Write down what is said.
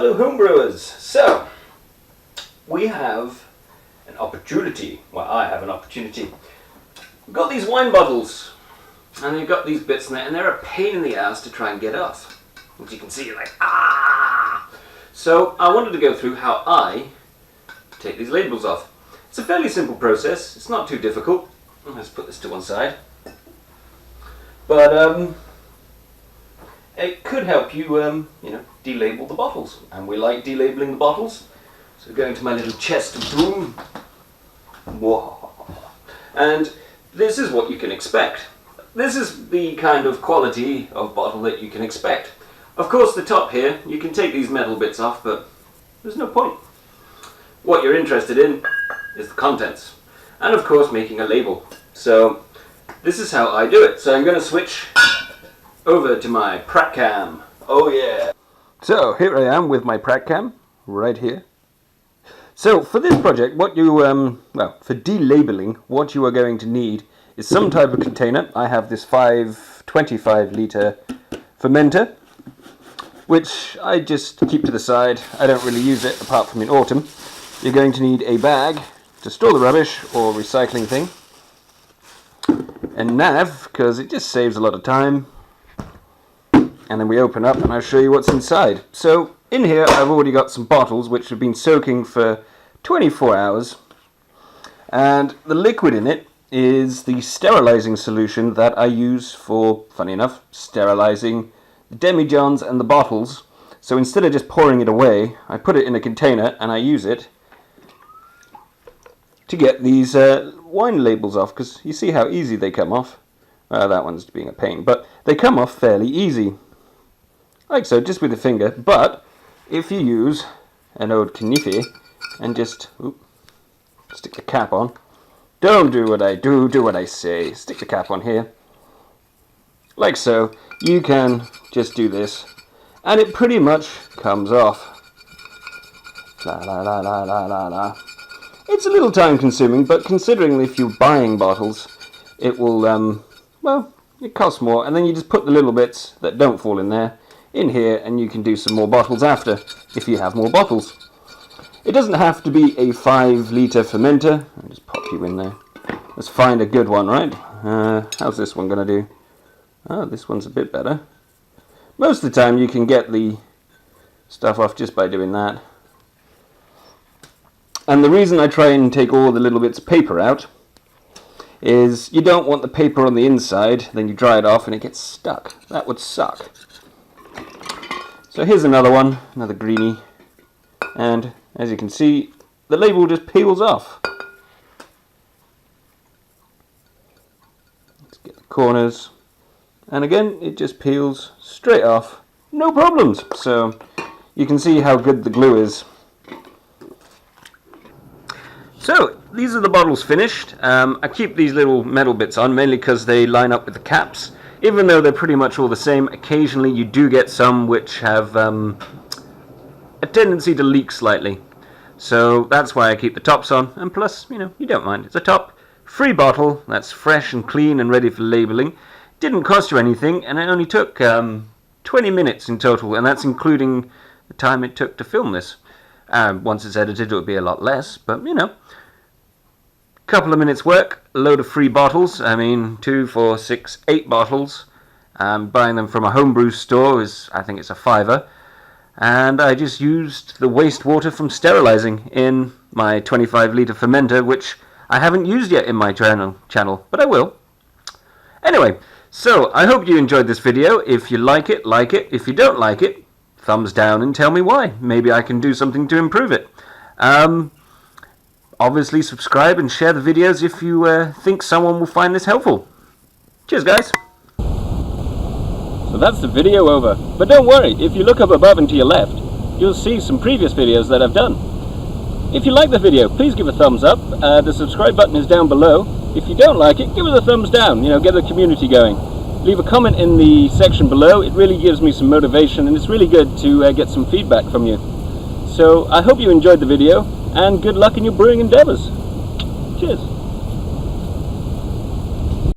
Hello homebrewers. So, we have an opportunity. Well, I have an opportunity. We've got these wine bottles, and they've got these bits in there, and they're a pain in the ass to try and get off. As you can see, you're like, ah! So, I wanted to go through how I take these labels off. It's a fairly simple process. It's not too difficult. Let's put this to one side. But, it could help you, delabel the bottles. And we like delabeling the bottles. So going to my little chest of boom. Whoa. And this is what you can expect. This is the kind of quality of bottle that you can expect. Of course, the top here, you can take these metal bits off, but there's no point. What you're interested in is the contents. And of course, making a label. So, this is how I do it. So I'm going to switch over to my Pratt cam. Oh yeah. So here I am with my Pratt cam, right here. So for this project, what you, for delabeling, what you are going to need is some type of container. I have this 25 litre fermenter, which I just keep to the side. I don't really use it apart from in autumn. You're going to need a bag to store the rubbish or recycling thing. And nav, because it just saves a lot of time. And then we open up and I'll show you what's inside. So in here I've already got some bottles which have been soaking for 24 hours. And the liquid in it is the sterilizing solution that I use for, funny enough, sterilizing the demijohns and the bottles. So instead of just pouring it away, I put it in a container and I use it to get these wine labels off, because you see how easy they come off. That one's being a pain, but they come off fairly easy. Like so, just with a finger. But if you use an old knife and just stick the cap on. Don't do what I do, do what I say. Stick the cap on here. Like so. You can just do this. And it pretty much comes off. La la la la la la la. It's a little time consuming, but considering if you're buying bottles, it will, it costs more. And then you just put the little bits that don't fall in there in here, and you can do some more bottles after, if you have more bottles. It doesn't have to be a 5 litre fermenter. I'll just pop you in there. Let's find a good one, right? How's this one going to do? Oh, this one's a bit better. Most of the time you can get the stuff off just by doing that. And the reason I try and take all the little bits of paper out is you don't want the paper on the inside, then you dry it off and it gets stuck. That would suck. So here's another one, another greenie, and as you can see, the label just peels off. Let's get the corners, and again it just peels straight off, no problems. So you can see how good the glue is. So these are the bottles finished. I keep these little metal bits on mainly because they line up with the caps. Even though they're pretty much all the same, occasionally you do get some which have a tendency to leak slightly. So that's why I keep the tops on, and plus, you don't mind. It's a top free bottle that's fresh and clean and ready for labeling. Didn't cost you anything, and it only took 20 minutes in total, and that's including the time it took to film this. Once it's edited, it'll be a lot less, but couple of minutes work, a load of free bottles. 2, 4, 6, 8 bottles. Buying them from a homebrew store is, I think it's a £5. And I just used the wastewater from sterilizing in my 25 litre fermenter, which I haven't used yet in my channel, but I will. Anyway, so I hope you enjoyed this video. If you like it, like it. If you don't like it, thumbs down and tell me why. Maybe I can do something to improve it. Obviously, subscribe and share the videos if you think someone will find this helpful. Cheers, guys. So that's the video over. But don't worry, if you look up above and to your left, you'll see some previous videos that I've done. If you like the video, please give a thumbs up. The subscribe button is down below. If you don't like it, give it a thumbs down. Get the community going. Leave a comment in the section below. It really gives me some motivation, and it's really good to get some feedback from you. So I hope you enjoyed the video, and good luck in your brewing endeavors. Cheers.